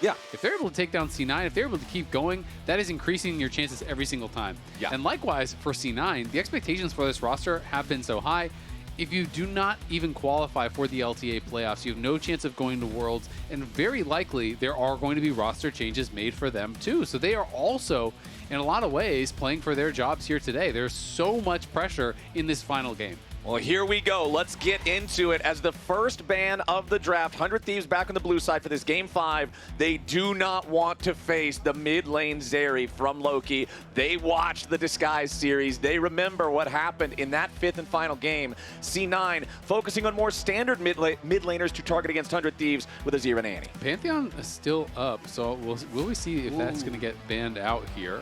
Yeah. If they're able to take down C9, if they're able to keep going, that is increasing your chances every single time. Yeah. And likewise, for C9, the expectations for this roster have been so high. If you do not even qualify for the LTA playoffs, you have no chance of going to Worlds, and very likely there are going to be roster changes made for them too. So they are also, in a lot of ways, playing for their jobs here today. There's so much pressure in this final game. Well, here we go. Let's get into it. As the first ban of the draft, 100 Thieves back on the blue side for this Game 5. They do not want to face the mid lane Zeri from Loki. They watched the Disguise series. They remember what happened in that fifth and final game. C9 focusing on more standard mid laners to target against 100 Thieves with Azir and Annie. Pantheon is still up, so will we see if that's going to get banned out here.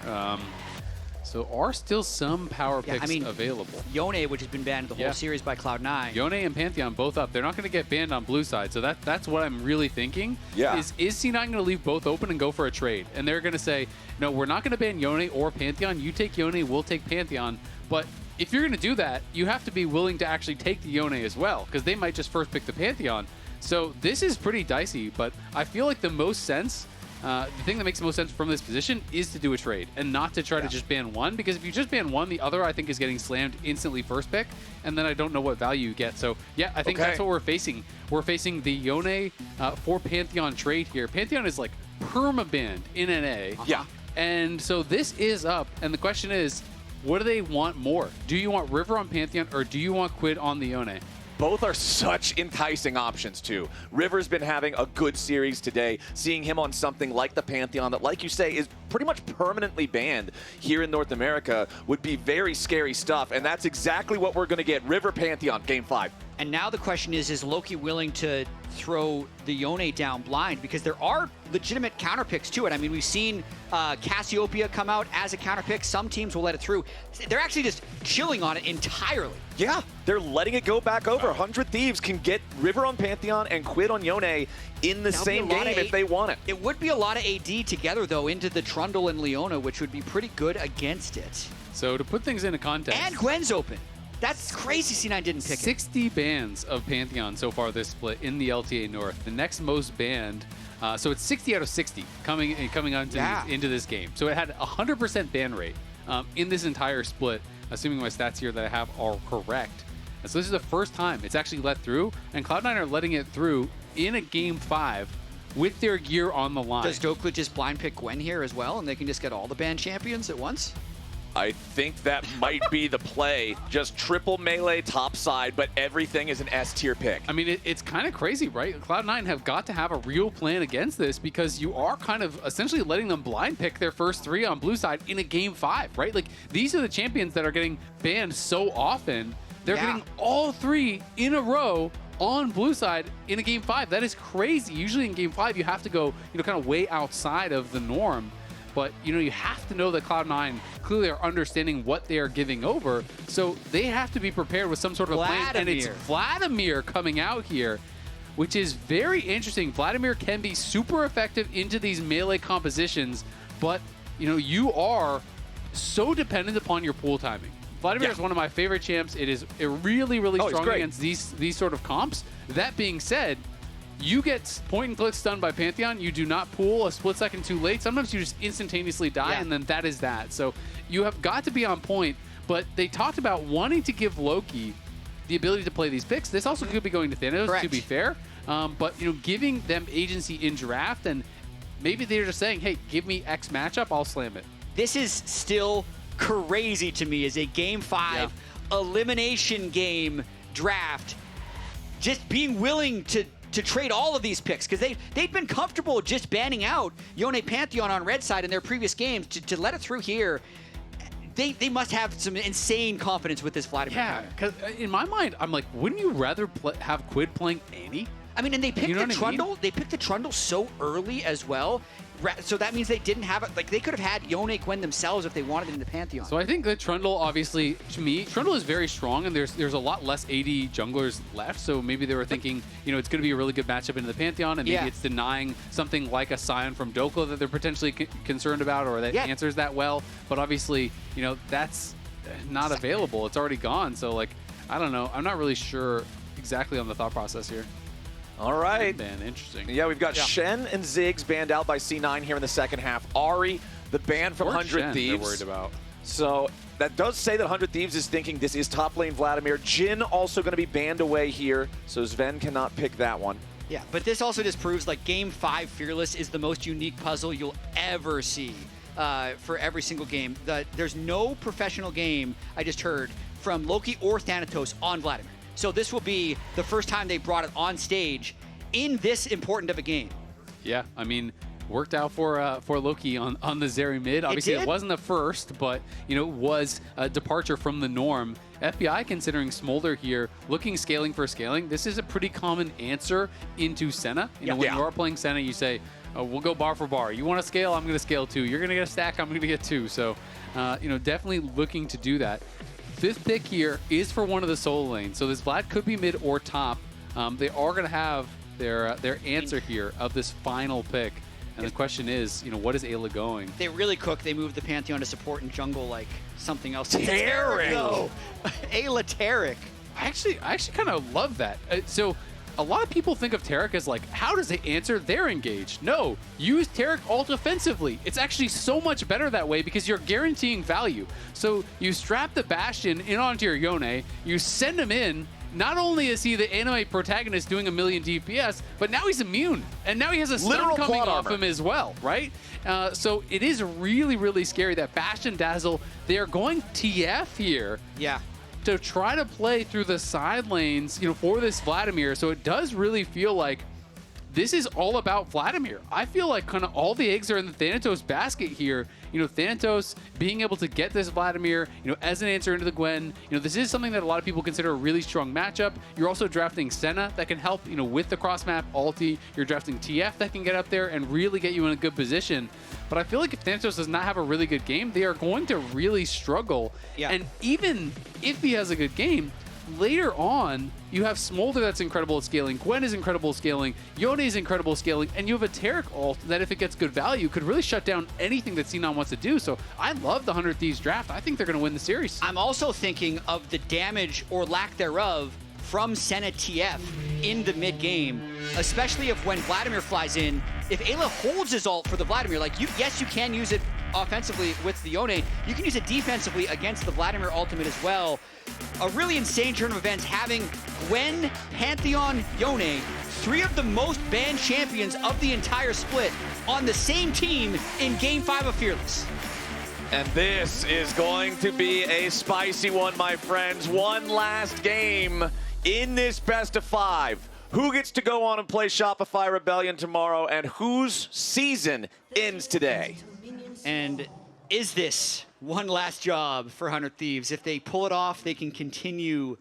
So are still some power picks available. Yone, which has been banned the whole series by Cloud9. Yone and Pantheon both up. They're not going to get banned on blue side. So that's what I'm really thinking. Yeah. Is C9 going to leave both open and go for a trade? And they're going to say, no, we're not going to ban Yone or Pantheon. You take Yone, we'll take Pantheon. But if you're going to do that, you have to be willing to actually take the Yone as well, because they might just first pick the Pantheon. So this is pretty dicey, but I feel like the most sense, the thing that makes the most sense from this position is to do a trade and not to try to just ban one, because if you just ban one, the other I think is getting slammed instantly first pick, and then I don't know what value you get. So yeah, I think that's what we're facing. We're facing the Yone for Pantheon trade here. Pantheon is like perma-banned in NA. Yeah. And so this is up, and the question is, what do they want more? Do you want River on Pantheon, or do you want Quid on the Yone? Both are such enticing options, too. River's been having a good series today. Seeing him on something like the Pantheon that, like you say, is pretty much permanently banned here in North America would be very scary stuff, and that's exactly what we're going to get. River Pantheon, Game 5. And now the question is Loki willing to throw the Yone down blind? Because there are legitimate counter picks to it. I mean, we've seen Cassiopeia come out as a counter pick. Some teams will let it through. They're actually just chilling on it entirely. Yeah, they're letting it go back over. 100 Thieves can get River on Pantheon and Quid on Yone in the same game if they want it. It would be a lot of AD together, though, into the Trundle and Leona, which would be pretty good against it. So to put things into context... And Gwen's open. That's crazy C9 didn't pick 60 bans of Pantheon so far this split in the LTA North. The next most banned, so it's 60 out of 60 coming into this game. So it had a 100% ban rate in this entire split, assuming my stats here that I have are correct. And so this is the first time it's actually let through, and Cloud9 are letting it through in a Game 5 with their gear on the line. Does Dhokla just blind pick Gwen here as well, and they can just get all the banned champions at once? I think that might be the play. Just triple melee top side, but everything is an S tier pick. I mean, it's kind of crazy, right? Cloud9 have got to have a real plan against this, because you are kind of essentially letting them blind pick their first three on blue side in a Game 5, right? Like, these are the champions that are getting banned so often. They're getting all three in a row on blue side in a Game 5. That is crazy. Usually in Game 5, you have to go, kind of way outside of the norm. But, you have to know that Cloud9 clearly are understanding what they are giving over. So they have to be prepared with some sort of plan. And it's Vladimir coming out here, which is very interesting. Vladimir can be super effective into these melee compositions, but, you are so dependent upon your pool timing. Vladimir is one of my favorite champs. It is really, really strong against these sort of comps. That being said, you get point and click stunned by Pantheon. You do not pool a split second too late. Sometimes you just instantaneously die, and then that is that. So you have got to be on point. But they talked about wanting to give Loki the ability to play these picks. This also could be going to Thanatos, to be fair. But giving them agency in draft, and maybe they're just saying, hey, give me X matchup, I'll slam it. This is still crazy to me as a Game 5 elimination game draft. Just being willing to trade all of these picks, because they'd been comfortable just banning out Yone Pantheon on red side in their previous games. To let it through here, they must have some insane confidence with this Vladimir. Yeah, because in my mind, I'm like, wouldn't you rather have Quid playing Annie? I mean, and they picked the Trundle. They picked the Trundle so early as well. So that means they didn't have it. Like, they could have had Yone Gwen themselves if they wanted it in the Pantheon. So I think that Trundle, obviously, to me, Trundle is very strong, and there's a lot less AD junglers left. So maybe they were thinking, it's going to be a really good matchup into the Pantheon, and maybe it's denying something like a Scion from Dhokla that they're potentially concerned about, or that answers that well. But obviously, that's not available. It's already gone. So, like, I don't know. I'm not really sure exactly on the thought process here. All right. Man, interesting. Yeah, we've got Shen and Ziggs banned out by C9 here in the second half. Ari, the ban from 100 Thieves. They're worried about. So that does say that 100 Thieves is thinking this is top lane Vladimir. Jhin also going to be banned away here, so Zven cannot pick that one. Yeah, but this also just proves like Game 5 Fearless is the most unique puzzle you'll ever see for every single game. There's no professional game, I just heard, from Loki or Thanatos on Vladimir. So this will be the first time they brought it on stage in this important of a game. Yeah, I mean, worked out for Loki on the Zeri mid. Obviously, it wasn't the first, but was a departure from the norm. FBI considering Smolder here, looking scaling for scaling. This is a pretty common answer into Senna. When you are playing Senna, you say, oh, we'll go bar for bar. You want to scale? I'm going to scale too. You're going to get a stack? I'm going to get two. So, definitely looking to do that. Fifth pick here is for one of the solo lanes. So this Vlad could be mid or top. They are going to have their answer here of this final pick. And the question is, what is Eyla going? They really cook. They moved the Pantheon to support in jungle like something else. Taric! No. Ayla Taric. I actually kind of love that. So a lot of people think of Taric as like, how does it answer their engage? No, use Taric ult offensively. It's actually so much better that way because you're guaranteeing value. So you strap the Bastion in onto your Yone, you send him in. Not only is he the anime protagonist doing a million DPS, but now he's immune. And now he has a stun coming off him as well, right? So it is really, really scary that Bastion Dazzle, they are going TF here. Yeah. To try to play through the side lanes, for this Vladimir. So it does really feel like this is all about Vladimir. I feel like kind of all the eggs are in the Thanatos basket here. Thanatos being able to get this Vladimir, as an answer into the Gwen. This is something that a lot of people consider a really strong matchup. You're also drafting Senna that can help, with the cross-map ulti. You're drafting TF that can get up there and really get you in a good position. But I feel like if Thanatos does not have a really good game, they are going to really struggle. Yeah. And even if he has a good game, later on, you have Smolder that's incredible at scaling, Gwen is incredible at scaling, Yone is incredible at scaling, and you have a Taric ult that, if it gets good value, could really shut down anything that C9 wants to do. So I love the 100 Thieves draft. I think they're going to win the series. I'm also thinking of the damage or lack thereof from Senna TF in the mid game, especially if when Vladimir flies in, if Eyla holds his ult for the Vladimir, like yes, you can use it offensively with the Yone, you can use it defensively against the Vladimir ultimate as well. A really insane turn of events having Gwen, Pantheon, Yone, three of the most banned champions of the entire split on the same team in Game 5 of Fearless. And this is going to be a spicy one, my friends. One last game in this best of 5. Who gets to go on and play Shopify Rebellion tomorrow, and whose season ends today? And is this one last job for 100 Thieves? If they pull it off, they can continue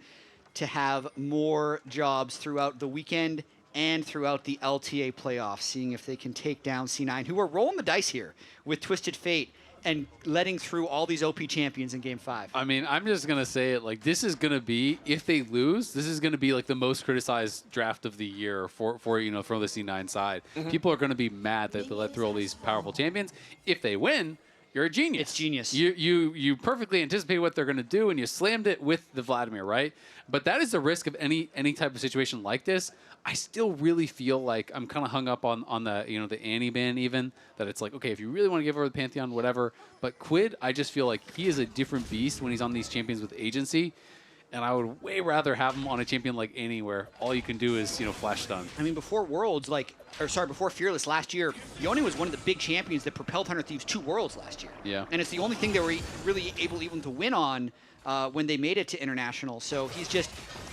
to have more jobs throughout the weekend and throughout the LTA playoffs, seeing if they can take down C9, who are rolling the dice here with Twisted Fate and letting through all these OP champions in Game 5. I mean, I'm just going to say it, like, this is going to be, if they lose, this is going to be like the most criticized draft of the year for from the C9 side. People are going to be mad that they let through all these powerful champions. If they win, you're a genius. It's genius. You perfectly anticipated what they're going to do, and you slammed it with the Vladimir, right? But that is the risk of any type of situation like this. I still really feel like I'm kind of hung up on the the Annie ban, even that it's like, okay, if you really want to give over the Pantheon, whatever. But Quid, I just feel like he is a different beast when he's on these champions with agency. And I would way rather have him on a champion like Annie, where all you can do is, flash stun. I mean, before Worlds, before Fearless last year, Yone was one of the big champions that propelled 100 Thieves to Worlds last year. Yeah. And it's the only thing they were really able even to win on when they made it to International. So he's just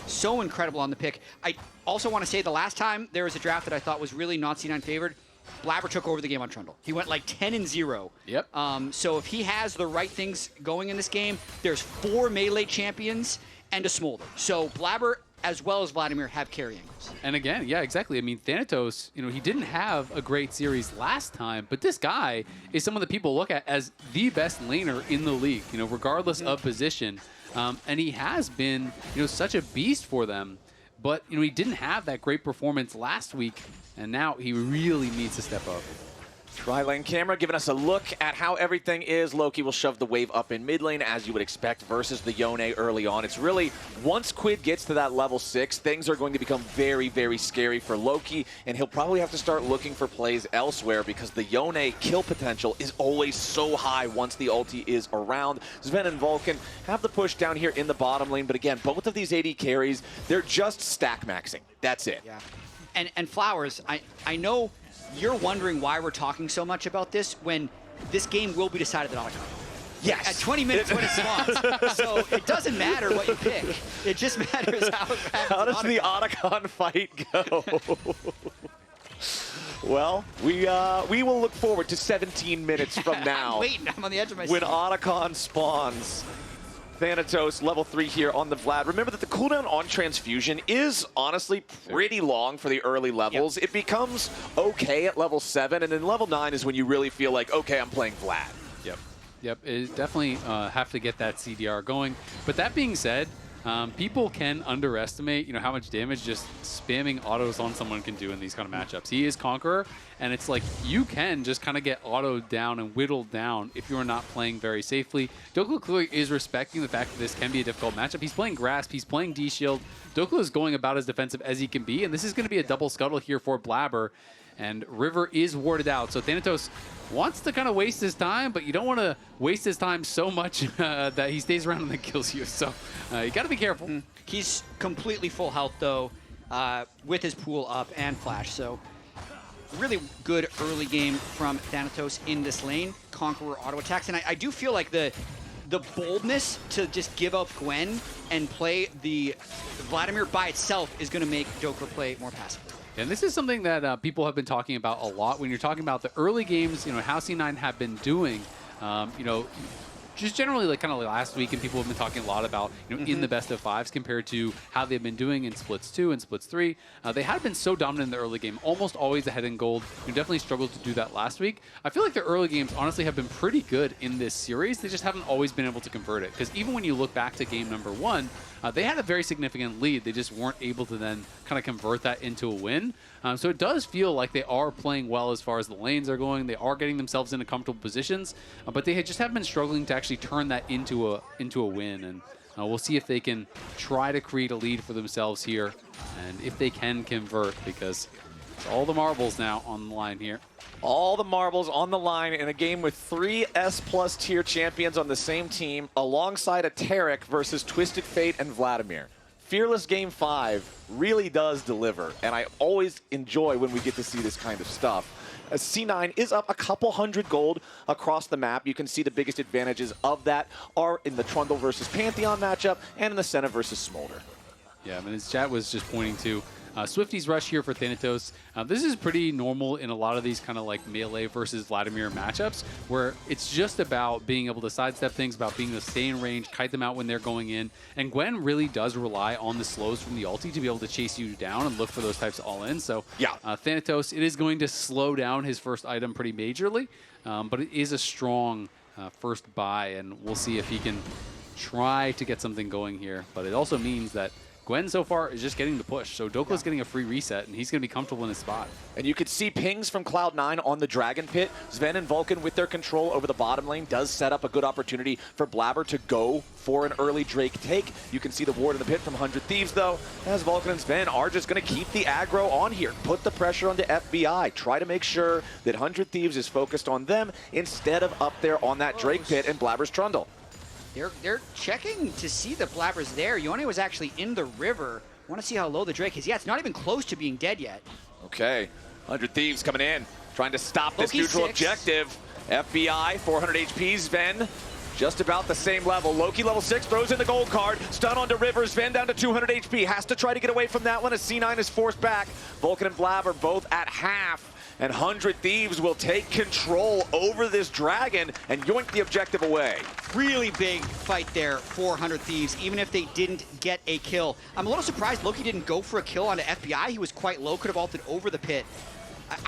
so incredible on the pick. I also want to say the last time there was a draft that I thought was really not C9 favored, Blaber took over the game on Trundle. He went like 10-0. Yep. So if he has the right things going in this game, there's 4 melee champions and a Smolder. So Blaber as well as Vladimir have carry angles. And again, yeah, exactly. I mean, Thanatos, he didn't have a great series last time, but this guy is someone that people look at as the best laner in the league, regardless of position. And he has been, such a beast for them. But, he didn't have that great performance last week, and now he really needs to step up. Tri-lane camera giving us a look at how everything is. Loki will shove the wave up in mid lane, as you would expect, versus the Yone early on. It's really, once Quid gets to that level 6, things are going to become very, very scary for Loki, and he'll probably have to start looking for plays elsewhere because the Yone kill potential is always so high once the ulti is around. Zven and Vulcan have the push down here in the bottom lane, but again, both of these AD carries, they're just stack maxing. That's it. Yeah. And Flowers, I know you're wondering why we're talking so much about this when this game will be decided at Otacon. Yes. At 20 minutes when it spawns. So it doesn't matter what you pick. It just matters how it happens. How does the Otacon fight go? Well, we will look forward to 17 minutes from now. I'm waiting. I'm on the edge of my when seat. Otacon spawns. Thanatos, level 3 here on the Vlad. Remember that the cooldown on transfusion is honestly pretty long for the early levels. Yep. It becomes okay at level 7, and then level 9 is when you really feel like, okay, I'm playing Vlad. Yep, it definitely have to get that CDR going. But that being said, people can underestimate, how much damage just spamming autos on someone can do in these kind of matchups. He is Conqueror, and it's like you can just kind of get autoed down and whittled down if you're not playing very safely. Dhokla clearly is respecting the fact that this can be a difficult matchup. He's playing Grasp, he's playing D-Shield. Dhokla is going about as defensive as he can be, and this is going to be a double scuttle here for Blaber. And River is warded out, so Thanatos wants to kind of waste his time, but you don't want to waste his time so much that he stays around and then kills you. So you got to be careful. He's completely full health, though, with his pool up and flash. So really good early game from Thanatos in this lane. Conqueror auto attacks. And I do feel like the boldness to just give up Gwen and play the Vladimir by itself is going to make Dhokla play more passively. And this is something that people have been talking about a lot when you're talking about the early games, how C9 have been doing, just generally like kind of last week, and people have been talking a lot about, in the best of fives compared to how they've been doing in splits 2 and splits 3. They had been so dominant in the early game, almost always ahead in gold. You definitely struggled to do that last week. I feel like the early games honestly have been pretty good in this series. They just haven't always been able to convert it. Because even when you look back to game number 1, they had a very significant lead. They just weren't able to then kind of convert that into a win. So it does feel like they are playing well as far as the lanes are going. They are getting themselves into comfortable positions, but they just have been struggling to actually turn that into a win. And we'll see if they can try to create a lead for themselves here, and if they can convert, because it's all the marbles now on the line here. All the marbles on the line in a game with 3 S+ tier champions on the same team, alongside a Taric versus Twisted Fate and Vladimir. Fearless Game 5 really does deliver, and I always enjoy when we get to see this kind of stuff. As C9 is up a couple hundred gold across the map. You can see the biggest advantages of that are in the Trundle versus Pantheon matchup and in the Senna versus Smolder. Yeah, I mean, as Jatt was just pointing to, Swifty's rush here for Thanatos. This is pretty normal in a lot of these kind of like melee versus Vladimir matchups, where it's just about being able to sidestep things, about being able to stay in range, kite them out when they're going in. And Gwen really does rely on the slows from the ulti to be able to chase you down and look for those types of all-ins. So yeah, Thanatos, it is going to slow down his first item pretty majorly, but it is a strong first buy, and we'll see if he can try to get something going here. But it also means that Gwen so far is just getting the push, so Dhokla's getting a free reset, and he's going to be comfortable in his spot. And you could see pings from Cloud9 on the Dragon Pit. Zven and Vulcan with their control over the bottom lane does set up a good opportunity for Blaber to go for an early Drake take. You can see the ward in the pit from 100 Thieves, though, as Vulcan and Zven are just going to keep the aggro on here. Put the pressure onto FBI. Try to make sure that 100 Thieves is focused on them instead of up there on that Drake Pit and Blaber's Trundle. They're checking to see the Blaber's there. Yone was actually in the river. Want to see how low the Drake is. Yeah, it's not even close to being dead yet. Okay, 100 Thieves coming in, trying to stop this Loki neutral 6. objective. FBI, 400 HP, Zven, just about the same level. Loki, level 6, throws in the gold card. Stun onto River, Zven down to 200 HP. Has to try to get away from that one as C9 is forced back. Vulcan and Blaber both at half. And 100 Thieves will take control over this dragon and yoink the objective away. Really big fight there for 100 Thieves, even if they didn't get a kill. I'm a little surprised Loki didn't go for a kill onto FBI. He was quite low, could have ulted over the pit.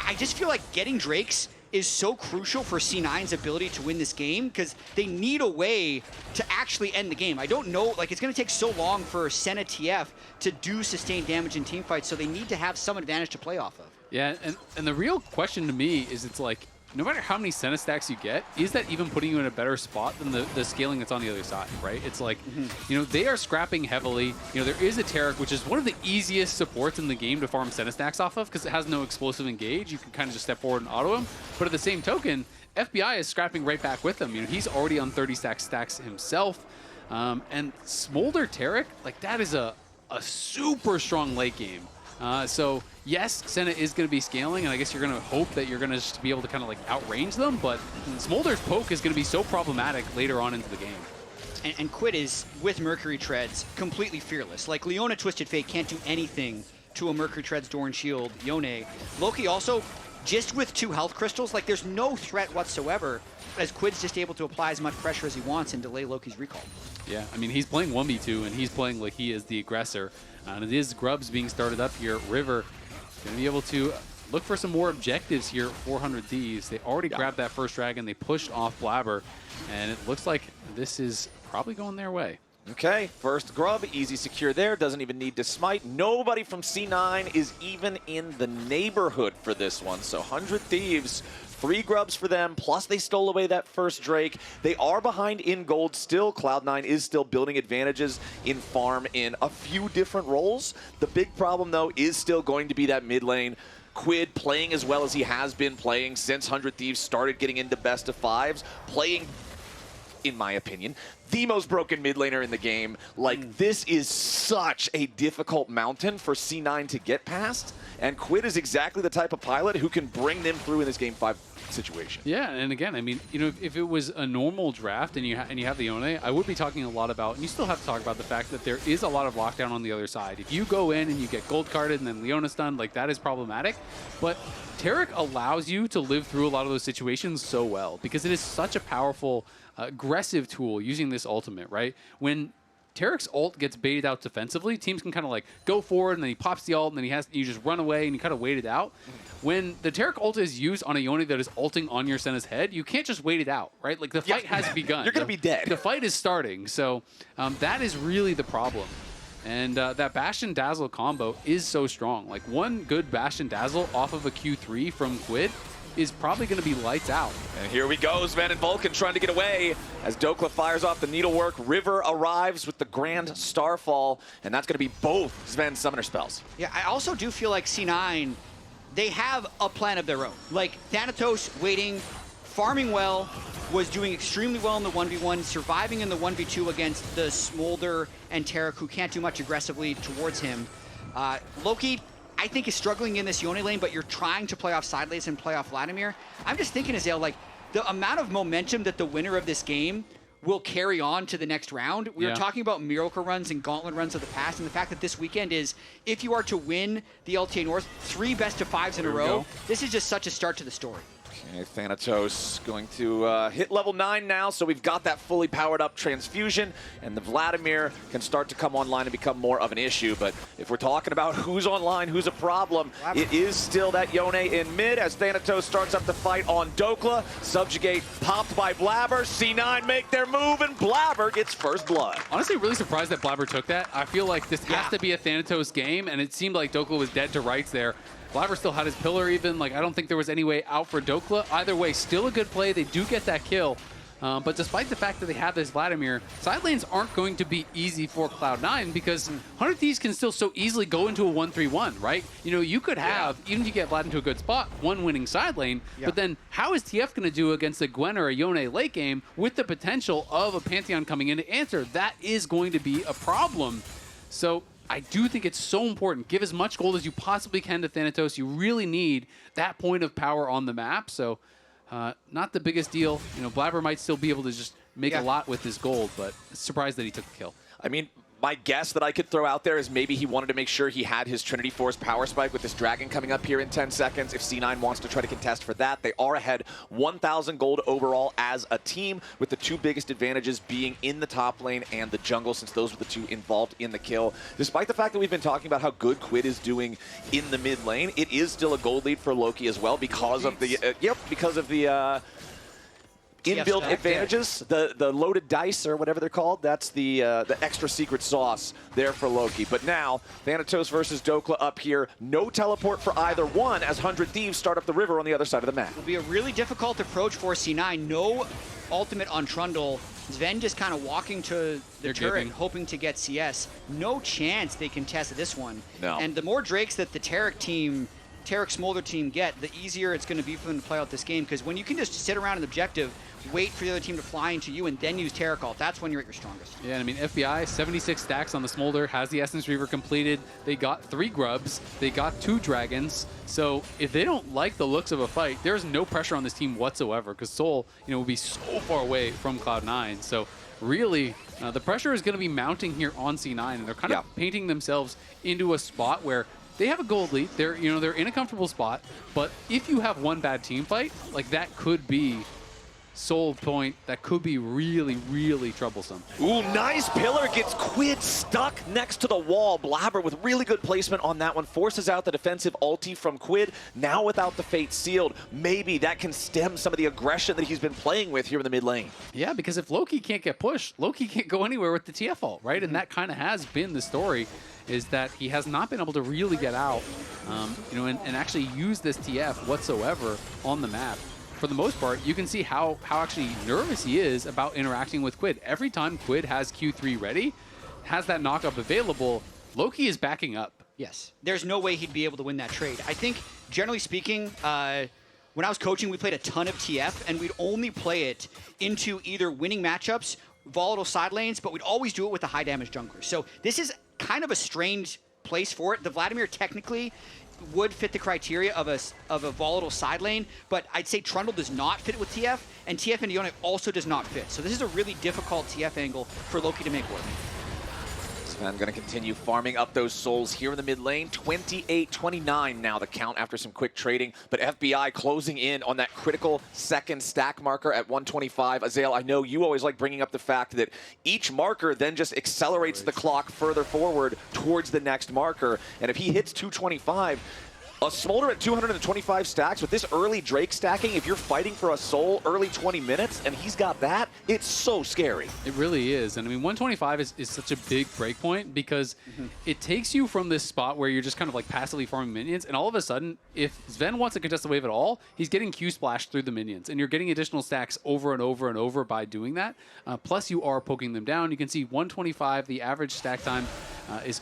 I just feel like getting Drakes is so crucial for C9's ability to win this game, because they need a way to actually end the game. I don't know, like, it's going to take so long for Senna TF to do sustained damage in teamfights, so they need to have some advantage to play off of. Yeah, and the real question to me is, it's like, no matter how many Senna stacks you get, is that even putting you in a better spot than the scaling that's on the other side, right? It's like, you know, they are scrapping heavily. You know, there is a Taric, which is one of the easiest supports in the game to farm Senna stacks off of because it has no explosive engage. You can kind of just step forward and auto him. But at the same token, FBI is scrapping right back with him. You know, he's already on 30 stacks himself. And Smolder Taric, like that is a super strong late game. So yes, Senna is going to be scaling, and I guess you're going to hope that you're going to just be able to kind of like outrange them, but Smolder's poke is going to be so problematic later on into the game. And Quid is, with Mercury Treads, completely fearless. Like, Leona Twisted Fate can't do anything to a Mercury Treads Doran Shield Yone. Loki also, just with 2 health crystals, like there's no threat whatsoever, as Quid's just able to apply as much pressure as he wants and delay Loki's recall. Yeah, I mean, he's playing 1v2, and he's playing like he is the aggressor. And it is Grubs being started up here. River going to be able to look for some more objectives here at 400 Thieves. They already grabbed that first dragon. They pushed off Blaber, and it looks like this is probably going their way. Okay, first grub, easy secure there, doesn't even need to smite. Nobody from C9 is even in the neighborhood for this one, so 100 Thieves, 3 grubs for them, plus they stole away that first Drake. They are behind in gold still. Cloud9 is still building advantages in farm in a few different roles. The big problem, though, is still going to be that mid lane. Quid playing as well as he has been playing since 100 Thieves started getting into best of 5s, playing, in my opinion, the most broken mid laner in the game. Like, this is such a difficult mountain for C9 to get past, and Quid is exactly the type of pilot who can bring them through in this Game 5 situation. Yeah, and again, I mean, you know, if it was a normal draft and you have the Yone, I would be talking a lot about, and you still have to talk about the fact that there is a lot of lockdown on the other side. If you go in and you get gold carded and then Leona stunned, like that is problematic. But Taric allows you to live through a lot of those situations so well because it is such a powerful, aggressive tool using this ultimate, right? When Taric's ult gets baited out defensively, teams can kind of like go forward and then he pops the ult and then you just run away and you kind of wait it out. When the Taric ult is used on a Yone that is ulting on your Senna's head, you can't just wait it out, right? Like the fight has begun. You're going to be dead. The fight is starting, so that is really the problem. And that Bastion Dazzle combo is so strong. Like one good Bastion Dazzle off of a Q3 from Quid is probably going to be lights out. And here we go, Zven and Vulcan trying to get away as Dhokla fires off the needlework. River arrives with the Grand Starfall, and that's going to be both Zven's summoner spells. Yeah, I also do feel like C9, they have a plan of their own. Like, Thanatos waiting, farming well, was doing extremely well in the 1v1, surviving in the 1v2 against the Smolder and Taric, who can't do much aggressively towards him. Loki, I think, is struggling in this Yone lane, but you're trying to play off side lanes and play off Vladimir. I'm just thinking, Azael, like, the amount of momentum that the winner of this game will carry on to the next round. We were talking about miracle runs and gauntlet runs of the past, and the fact that this weekend is, if you are to win the LTA North, 3 best of 5s in a row, this is just such a start to the story. Okay, Thanatos going to hit level 9 now, so we've got that fully powered up transfusion, and the Vladimir can start to come online and become more of an issue. But if we're talking about who's online, who's a problem, it is still that Yone in mid as Thanatos starts up the fight on Dhokla. Subjugate popped by Blaber. C9 make their move, and Blaber gets first blood. Honestly, really surprised that Blaber took that. I feel like this has to be a Thanatos game, and it seemed like Dhokla was dead to rights there. Blaber still had his pillar even. Like, I don't think there was any way out for Dhokla. Either way, still a good play. They do get that kill. But despite the fact that they have this Vladimir, side lanes aren't going to be easy for Cloud9 because 100 Thieves can still so easily go into a 1-3-1, right? You know, you could have, even if you get Vlad into a good spot, one winning side lane, but then how is TF going to do against a Gwen or a Yone late game with the potential of a Pantheon coming in to answer? That is going to be a problem. So I do think it's so important. Give as much gold as you possibly can to Thanatos. You really need that point of power on the map. So not the biggest deal. You know, Blaber might still be able to just make a lot with his gold, but surprised that he took the kill. I mean, my guess that I could throw out there is maybe he wanted to make sure he had his Trinity Force power spike with this dragon coming up here in 10 seconds. If C9 wants to try to contest for that, they are ahead 1,000 gold overall as a team, with the 2 biggest advantages being in the top lane and the jungle, since those were the 2 involved in the kill. Despite the fact that we've been talking about how good Quid is doing in the mid lane, it is still a gold lead for Loki as well because of the inbuilt stack, advantages, the loaded dice or whatever they're called. That's the extra secret sauce there for Loki. But now, Thanatos versus Dhokla up here. No teleport for either one as 100 Thieves start up the river on the other side of the map. It'll be a really difficult approach for C9. No ultimate on Trundle. Zven just kind of walking to the turret, hoping to get CS. No chance they can test this one. No. And the more Drakes that the Taric Smolder team get, the easier it's going to be for them to play out this game. Because when you can just sit around an objective, wait for the other team to fly into you, and then use Taric ult, that's when you're at your strongest. Yeah, and I mean, FBI, 76 stacks on the Smolder, has the Essence Reaver completed. They got 3 grubs. They got 2 dragons. So if they don't like the looks of a fight, there's no pressure on this team whatsoever, because Soul, will be so far away from Cloud9. So really, the pressure is going to be mounting here on C9, and they're kind of painting themselves into a spot where they have a gold lead. They're in a comfortable spot, but if you have one bad team fight, like that could be Soul point that could be really, really troublesome. Ooh, nice pillar. Gets Quid stuck next to the wall. Blaber with really good placement on that one. Forces out the defensive ulti from Quid. Now without the fate sealed, maybe that can stem some of the aggression that he's been playing with here in the mid lane. Yeah, because if Loki can't get pushed, Loki can't go anywhere with the TF ult, right? And that kind of has been the story, is that he has not been able to really get out, and actually use this TF whatsoever on the map. For the most part, you can see how actually nervous he is about interacting with Quid. Every time Quid has Q3 ready, has that knockup available, Loki is backing up. Yes. There's no way he'd be able to win that trade. I think, generally speaking, when I was coaching, we played a ton of TF, and we'd only play it into either winning matchups, volatile side lanes, but we'd always do it with the high damage jungler. So this is kind of a strange place for it. The Vladimir technically would fit the criteria of a volatile side lane, but I'd say Trundle does not fit with TF, and TF and Yone also does not fit. So this is a really difficult TF angle for Loki to make work. Zven going to continue farming up those souls here in the mid lane. 28-29 now the count after some quick trading, but FBI closing in on that critical second stack marker at 125. Azael, I know you always like bringing up the fact that each marker then just accelerates the clock further forward towards the next marker, and if he hits 225, a Smolder at 225 stacks with this early Drake stacking, if you're fighting for a soul early 20 minutes and he's got that, it's so scary. It really is. And I mean, 125 is such a big break point because it takes you from this spot where you're just kind of like passively farming minions, and all of a sudden, if Zven wants to contest the wave at all, he's getting Q splashed through the minions, and you're getting additional stacks over and over and over by doing that. Plus, you are poking them down. You can see 125, the average stack time is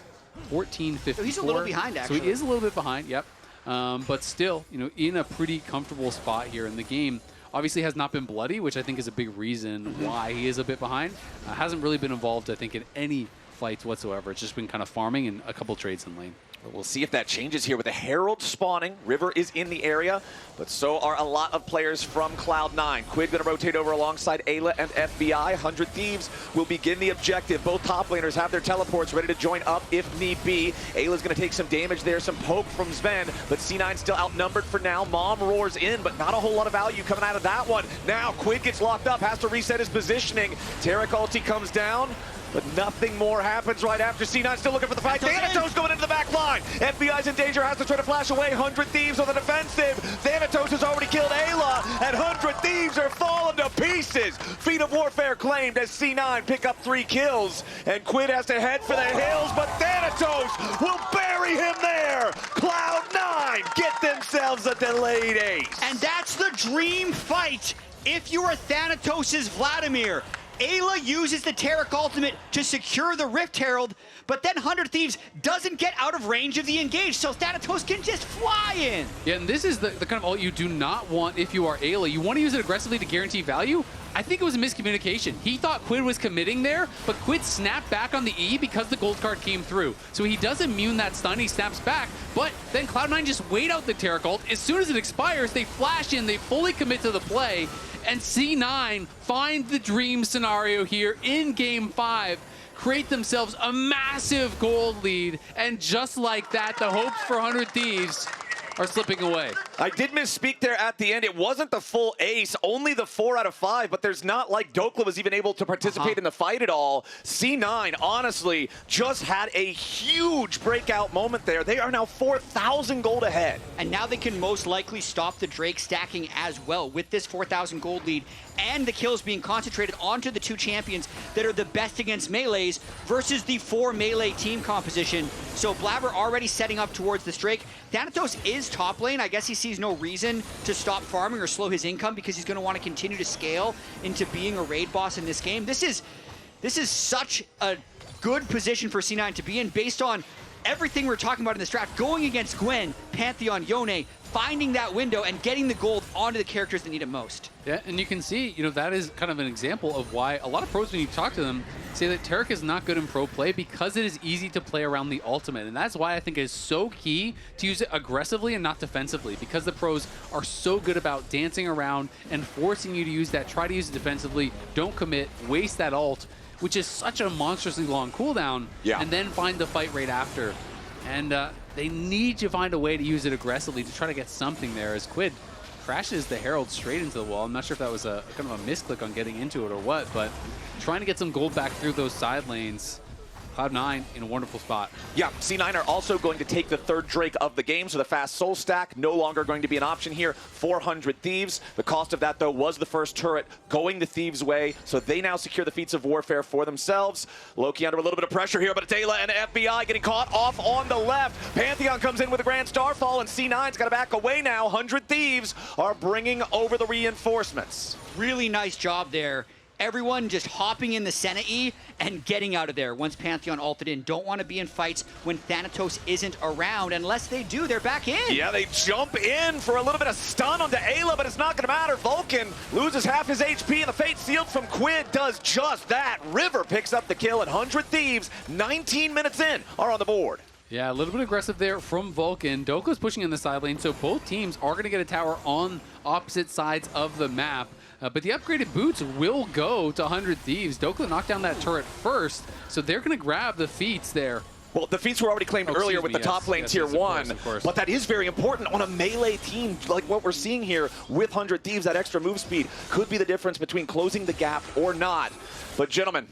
14:54. So he's a little behind, actually. So he is a little bit behind, yep. But still, in a pretty comfortable spot here in the game. Obviously has not been bloody, which I think is a big reason why he is a bit behind. Hasn't really been involved, I think, in any fights whatsoever. It's just been kind of farming and a couple trades in lane. We'll see if that changes here with the Herald spawning. River is in the area, but so are a lot of players from Cloud9. Quid going to rotate over alongside Eyla and FBI. 100 Thieves will begin the objective. Both top laners have their teleports ready to join up if need be. Ayla's going to take some damage there, some poke from Zven, but C9 still outnumbered for now. Mom roars in, but not a whole lot of value coming out of that one. Now Quid gets locked up, has to reset his positioning. Taric ulti comes down, but nothing more happens right after. C9 still looking for the fight. Thanatos going into the back line. FBI's in danger, has to try to flash away. 100 Thieves on the defensive. Thanatos has already killed Eyla, and 100 Thieves are falling to pieces. Feat of Warfare claimed as C9 pick up 3 kills, and Quid has to head for the hills, but Thanatos will bury him there. Cloud9 get themselves a delayed ace. And that's the dream fight if you are Thanatos' Vladimir. Eyla uses the Taric ultimate to secure the Rift Herald, but then 100 Thieves doesn't get out of range of the engage, so Thanatos can just fly in. Yeah, and this is the kind of ult you do not want if you are Eyla. You want to use it aggressively to guarantee value. I think it was a miscommunication. He thought Quid was committing there, but Quid snapped back on the E because the gold card came through. So he does immune that stun, he snaps back, but then Cloud9 just wait out the Taric ult. As soon as it expires, they flash in, they fully commit to the play, and C9 find the dream scenario here in Game 5, create themselves a massive gold lead, and just like that, the hopes for 100 Thieves are slipping away. I did misspeak there at the end. It wasn't the full ace, only the 4 out of 5, but there's not like Dhokla was even able to participate in the fight at all. C9, honestly, just had a huge breakout moment there. They are now 4,000 gold ahead. And now they can most likely stop the Drake stacking as well with this 4,000 gold lead and the kills being concentrated onto the 2 champions that are the best against melees versus the 4 melee team composition. So Blaber already setting up towards this Drake. Thanatos is top lane. I guess he sees no reason to stop farming or slow his income because he's going to want to continue to scale into being a raid boss in this game. This is such a good position for C9 to be in based on everything we're talking about in this draft. Going against Gwen, Pantheon, Yone, finding that window and getting the gold onto the characters that need it most. Yeah, and you can see, that is kind of an example of why a lot of pros, when you talk to them, say that Taric is not good in pro play because it is easy to play around the ultimate. And that's why I think it is so key to use it aggressively and not defensively, because the pros are so good about dancing around and forcing you to use that. Try to use it defensively, don't commit, waste that ult, which is such a monstrously long cooldown, and then find the fight right after. And they need to find a way to use it aggressively to try to get something there, as Quid crashes the Herald straight into the wall. I'm not sure if that was a kind of a misclick on getting into it or what, but trying to get some gold back through those side lanes. Cloud9 in a wonderful spot. Yeah, C9 are also going to take the 3rd Drake of the game, so the fast soul stack no longer going to be an option here. 400 Thieves. The cost of that, though, was the first turret going the Thieves' way, so they now secure the feats of warfare for themselves. Loki under a little bit of pressure here, but it's Eyla and FBI getting caught off on the left. Pantheon comes in with a Grand Starfall, and C9's got to back away now. 100 Thieves are bringing over the reinforcements. Really nice job there. Everyone just hopping in the Senna E and getting out of there once Pantheon ulted in. Don't want to be in fights when Thanatos isn't around. Unless they do, they're back in. Yeah, they jump in for a little bit of stun onto Eyla, but it's not going to matter. Vulcan loses half his HP, and the fate sealed from Quid does just that. River picks up the kill, and 100 Thieves, 19 minutes in, are on the board. Yeah, a little bit aggressive there from Vulcan. Dhokla's pushing in the side lane, so both teams are going to get a tower on opposite sides of the map. But the upgraded boots will go to 100 Thieves. Dhokla knocked down that turret first, so they're going to grab the feats there. Well, the feats were already claimed earlier with the top lane tier 1, but that is very important on a melee team like what we're seeing here with 100 Thieves. That extra move speed could be the difference between closing the gap or not. But gentlemen,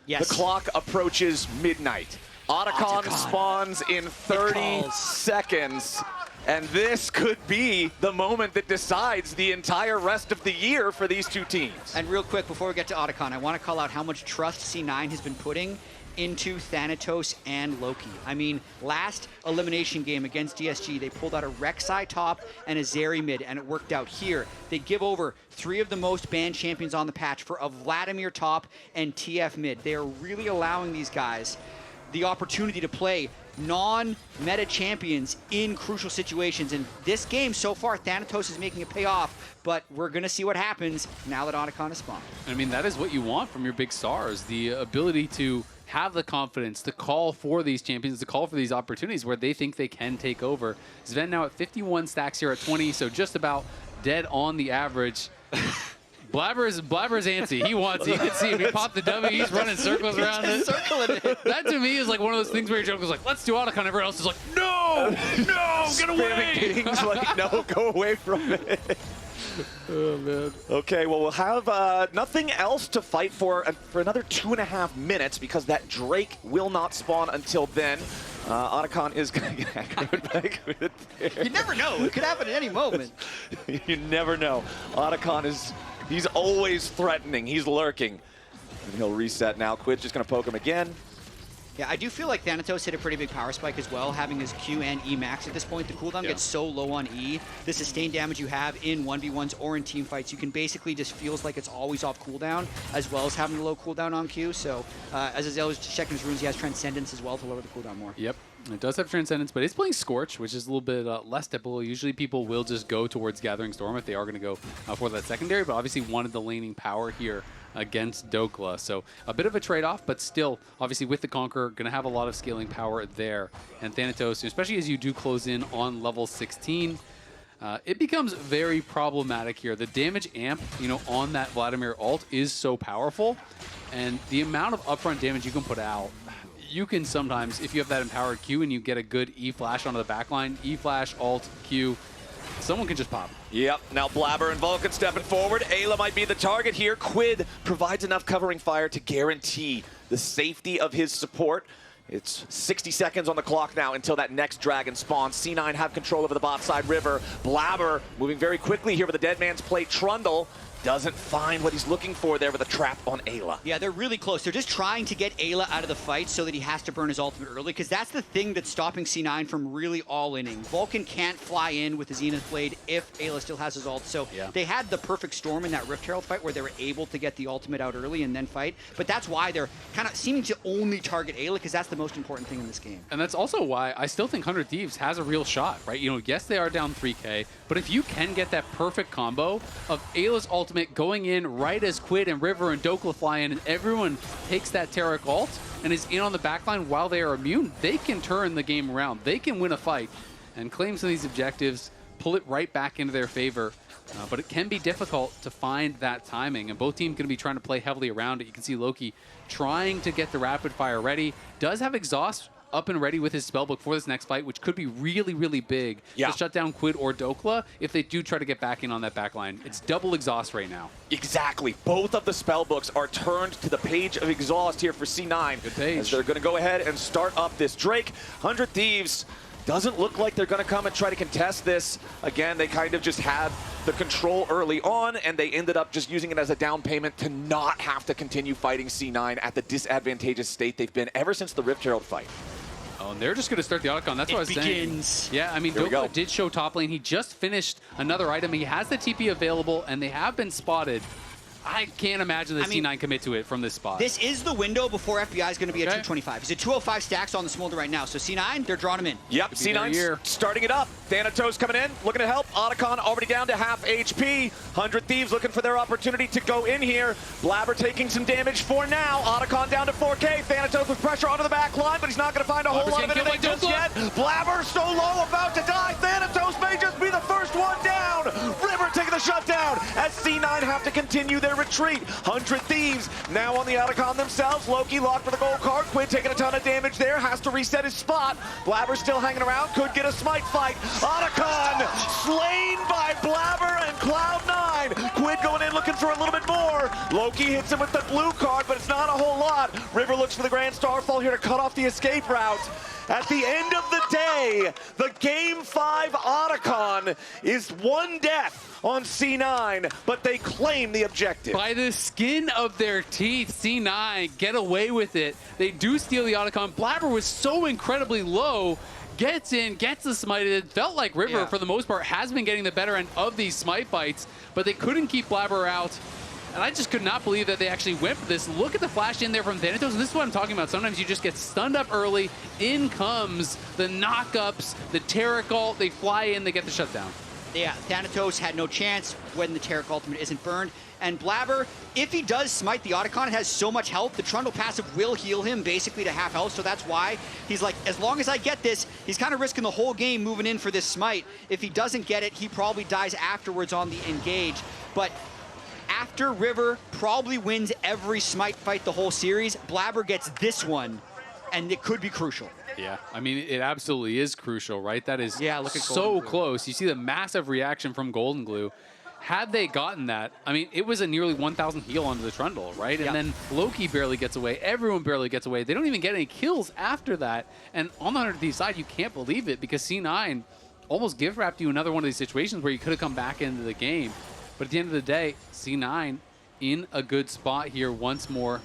the clock approaches midnight. Otacon spawns in 30 seconds. And this could be the moment that decides the entire rest of the year for these two teams. And real quick, before we get to Otacon, I want to call out how much trust C9 has been putting into Thanatos and Loki. I mean, last elimination game against DSG, they pulled out a Rek'Sai top and a Zeri mid, and it worked out here. They give over 3 of the most banned champions on the patch for a Vladimir top and TF mid. They are really allowing these guys the opportunity to play non-meta champions in crucial situations. And this game, so far, Thanatos is making it pay off, but we're going to see what happens now that Otacon is spawned. I mean, that is what you want from your big stars, the ability to have the confidence to call for these champions, to call for these opportunities where they think they can take over. Zven now at 51 stacks here at 20, so just about dead on the average. Blaber's antsy. He wants it. You can see him. He popped the W. He's running circles around it. That to me is like one of those things where your joke is like, let's do Otacon. Everyone else is like, no, no, get away. Like, no, go away from it. Oh, man. Okay, well, we'll have nothing else to fight for another 2.5 minutes because that Drake will not spawn until then. Otacon is going to get aggroed back with there. You never know. It could happen at any moment. You never know. Otacon is... He's always threatening. He's lurking. And he'll reset now. Quid's just going to poke him again. Yeah, I do feel like Thanatos hit a pretty big power spike as well, having his Q and E max at this point. The cooldown gets so low on E. The sustained damage you have in 1v1s or in team fights, you can basically just feels like it's always off cooldown, as well as having the low cooldown on Q. So as Azael was checking his runes, he has Transcendence as well to lower the cooldown more. Yep. It does have Transcendence, but it's playing Scorch, which is a little bit less typical. Usually people will just go towards Gathering Storm if they are going to go for that secondary, but obviously wanted the laning power here against Dhokla. So a bit of a trade-off, but still, obviously with the Conqueror, going to have a lot of scaling power there. And Thanatos, especially as you do close in on level 16, it becomes very problematic here. The damage amp, on that Vladimir ult is so powerful, and the amount of upfront damage you can put out, you can sometimes, if you have that empowered Q and you get a good E-flash onto the backline, E-flash, alt, Q, someone can just pop. Yep, now Blaber and Vulcan stepping forward. Eyla might be the target here. Quid provides enough covering fire to guarantee the safety of his support. It's 60 seconds on the clock now until that next dragon spawns. C9 have control over the bot side river. Blaber moving very quickly here with the dead man's plate. Trundle doesn't find what he's looking for there with a trap on Eyla. Yeah, they're really close. They're just trying to get Eyla out of the fight so that he has to burn his ultimate early, because that's the thing that's stopping C9 from really all-inning. Vulcan can't fly in with the Zenith Blade if Eyla still has his ult, so they had the perfect storm in that Rift Herald fight where they were able to get the ultimate out early and then fight, but that's why they're kind of seeming to only target Eyla, because that's the most important thing in this game. And that's also why I still think 100 Thieves has a real shot, right? You know, yes, they are down 3K, but if you can get that perfect combo of Ayla's ultimate going in right as Quid and River and Dhokla fly in, and everyone takes that Taric ult and is in on the backline while they are immune, they can turn the game around. They can win a fight and claim some of these objectives, pull it right back into their favor. But it can be difficult to find that timing, and both teams going to be trying to play heavily around it. You can see Loki trying to get the rapid fire ready. Does have exhaust up and ready with his spellbook for this next fight, which could be really, really big to shut down Quid or Dhokla if they do try to get back in on that back line. It's double exhaust right now. Exactly. Both of the spellbooks are turned to the page of exhaust here for C9. Good page. As they're going to go ahead and start up this Drake. 100 Thieves doesn't look like they're going to come and try to contest this. Again, they kind of just had the control early on, and they ended up just using it as a down payment to not have to continue fighting C9 at the disadvantageous state they've been ever since the Rift Herald fight. Oh, and they're just going to start the Otacon. That's what I was saying. Yeah, I mean, Dhokla did show top lane. He just finished another item. He has the TP available, and they have been spotted. I can't imagine the C9 commit to it from this spot. This is the window before FBI is going to be at 225. He's at 205 stacks on the Smolder right now. So C9, they're drawing him in. Yep, C9's starting it up. Thanatos coming in, looking to help. Otacon already down to half HP. 100 Thieves looking for their opportunity to go in here. Blaber taking some damage for now. Otacon down to 4K. Thanatos with pressure onto the back line, but he's not going to find a whole lot of anything just yet. Blaber so low, about to die. Thanatos may just be the first one down. River taking the shutdown as C9 have to continue their retreat. 100 Thieves now on the Otacon themselves. Loki locked for the gold card. Quid taking a ton of damage there. Has to reset his spot. Blaber still hanging around. Could get a smite fight. Otacon slain by Blaber and Cloud9. Quid going in looking for a little bit more. Loki hits him with the blue card, but it's not a whole lot. River looks for the Grand Starfall here to cut off the escape route. At the end of the day, the Game 5 Otacon is one death on C9, but they claim the objective. By the skin of their teeth, C9 get away with it. They do steal the Otacon. Blaber was so incredibly low. Gets in, gets the smite. It felt like River, for the most part, has been getting the better end of these smite bites, but they couldn't keep Blaber out. And I just could not believe that they actually went for this. Look at the flash in there from Thanatos, and this is what I'm talking about. Sometimes you just get stunned up early. In comes the knockups, the Taric ult. They fly in, they get the shutdown. Yeah, Thanatos had no chance when the Taric ultimate isn't burned. And Blaber, if he does smite the Otacon, it has so much health. The Trundle passive will heal him basically to half health, so that's why he's like, as long as I get this, he's kind of risking the whole game moving in for this smite. If he doesn't get it, he probably dies afterwards on the engage. But after River probably wins every smite fight the whole series, Blaber gets this one, and it could be crucial. Yeah, I mean, it absolutely is crucial, right? That is so close. You see the massive reaction from Golden Glue. Had they gotten that, I mean, it was a nearly 1,000 heal onto the Trundle, right? And then Loki barely gets away. Everyone barely gets away. They don't even get any kills after that. And on the 100 Thieves side, you can't believe it because C9 almost gift wrapped you another one of these situations where you could have come back into the game. But at the end of the day, C9 in a good spot here once more.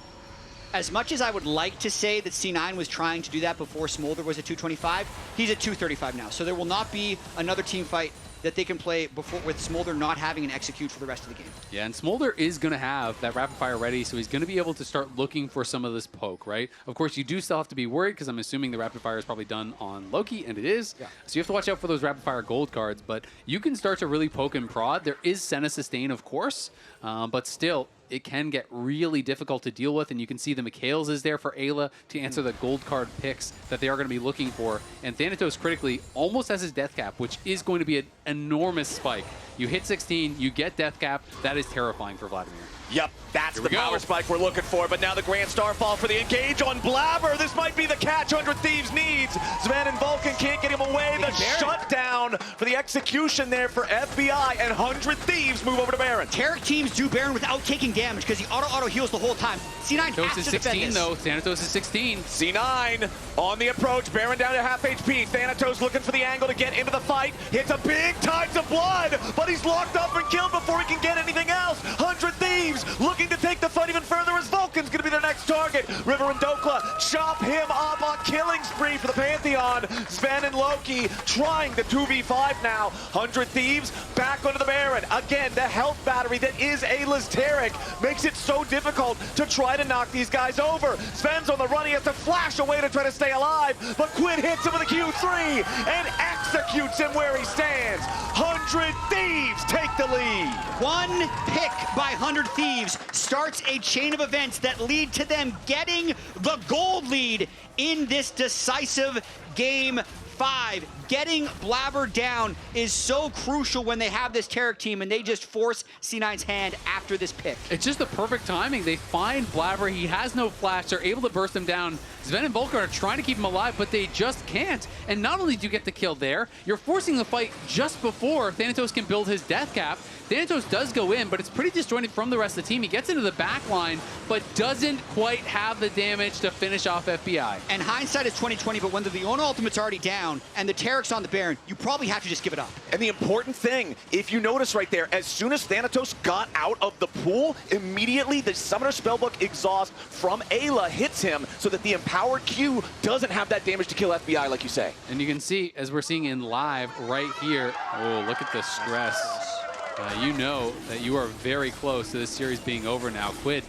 As much as I would like to say that C9 was trying to do that before Smolder was at 225, he's at 235 now. So there will not be another team fight that they can play before with Smolder not having an execute for the rest of the game. Yeah, and Smolder is going to have that rapid fire ready, so he's going to be able to start looking for some of this poke, right? Of course, you do still have to be worried because I'm assuming the rapid fire is probably done on Loki, and it is. Yeah. So you have to watch out for those rapid fire gold cards, but you can start to really poke and prod. There is Senna sustain, of course, but still, it can get really difficult to deal with, and you can see the Mikhails is there for Eyla to answer the gold card picks that they are going to be looking for, and Thanatos critically almost has his death cap, which is going to be an enormous spike. You hit 16, you get death cap, that is terrifying for Vladimir. Yep, that's the power spike we're looking for, but now the Grand Starfall for the engage on Blaber. This might be the catch 100 Thieves needs. Zven and Vulcan can't get him away. The shutdown for the execution there for FBI, and 100 Thieves move over to Baron. Taric teams do Baron without taking damage because he auto heals the whole time. C9 Thanatos has is to defend 16 this. though. Thanatos is 16. C9 on the approach. Baron down to half HP. Thanatos looking for the angle to get into the fight. Hits a big tides of blood, but he's locked up and killed before he can get anything else. 100 Thieves looking to take the fight even further as Vulcan's going to be their next target. River and Dhokla chop him up on killing spree for the Pantheon. Zven and Loki trying the 2v5 now. 100 Thieves back onto the Baron. Again, the health battery that is Ayla's Taric makes it so difficult to try to knock these guys over. Zven's on the run. He has to flash away to try to stay alive, but Quid hits him with a Q3 and executes him where he stands. 100 Thieves take the lead. One pick by 100 Thieves starts a chain of events that lead to them getting the gold lead in this decisive game 5. Getting Blaber down is so crucial when they have this Taric team and they just force C9's hand after this pick. It's just the perfect timing. They find Blaber. He has no flash. They're able to burst him down. Zven and Vulcan are trying to keep him alive, but they just can't. And not only do you get the kill there, you're forcing the fight just before Thanatos can build his death cap. Thanatos does go in, but it's pretty disjointed from the rest of the team. He gets into the back line, but doesn't quite have the damage to finish off FBI. And hindsight is 20/20, but when the Leona ultimate's already down and the Taric's on the Baron, you probably have to just give it up. And the important thing, if you notice right there, as soon as Thanatos got out of the pool, immediately the Summoner Spellbook Exhaust from Eyla hits him so that the empowered Q doesn't have that damage to kill FBI, like you say. And you can see, as we're seeing in live right here, oh, look at the stress. You know that you are very close to this series being over now. Quid,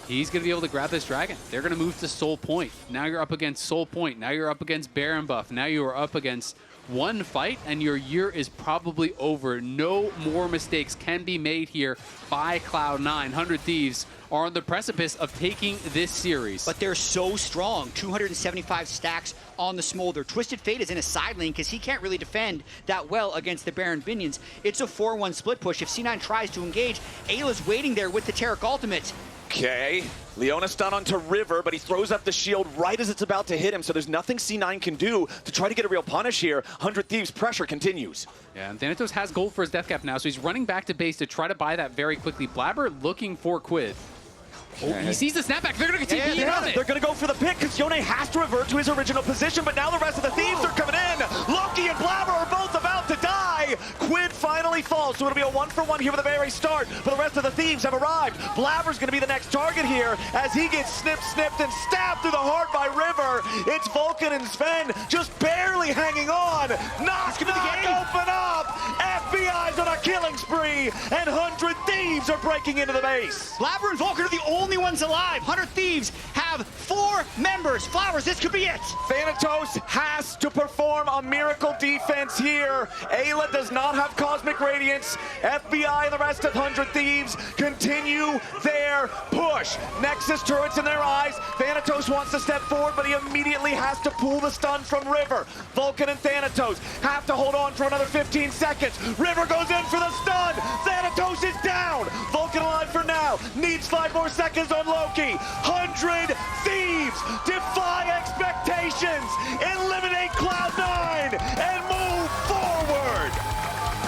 he's going to be able to grab this dragon. They're going to move to Soul Point. Now you're up against Soul Point. Now you're up against Baron buff. Now you are up against one fight, and your year is probably over. No more mistakes can be made here by Cloud9. 100 Thieves are on the precipice of taking this series. But they're so strong. 275 stacks on the Smolder. Twisted Fate is in a side lane because he can't really defend that well against the Baron minions. It's a 4-1 split push. If C9 tries to engage, Ayla's waiting there with the Taric ultimate. Okay, Leona stun onto River, but he throws up the shield right as it's about to hit him, so there's nothing C9 can do to try to get a real punish here. 100 Thieves pressure continues. Yeah, and Thanatos has gold for his death cap now, so he's running back to base to try to buy that very quickly. Blaber looking for Quid. Oh, he sees the snapback. They're going to continue on it. They're going to go for the pick because Yone has to revert to his original position, but now the rest of the Thieves are coming in. Loki and Blaber are both about to die. Quid finally falls, so it'll be a 1-for-1 here for the very start, but the rest of the Thieves have arrived. Blaber's going to be the next target here as he gets snipped, and stabbed through the heart by River. It's Vulcan and Zven just barely hanging on. Knock, open up. FBI's on a killing spree, and 100 Thieves are breaking into the base. Blaber and Vulcan are the only ones alive. 100 Thieves have 4 members. Flowers, this could be it. Thanatos has to perform a miracle defense here. Eyla does not have Cosmic Radiance. FBI and the rest of 100 Thieves continue their push. Nexus turrets in their eyes. Thanatos wants to step forward, but he immediately has to pull the stun from River. Vulcan and Thanatos have to hold on for another 15 seconds. River goes in for the stun. Thanatos is down. Vulcan alive for now. Needs 5 more seconds on Loki. 100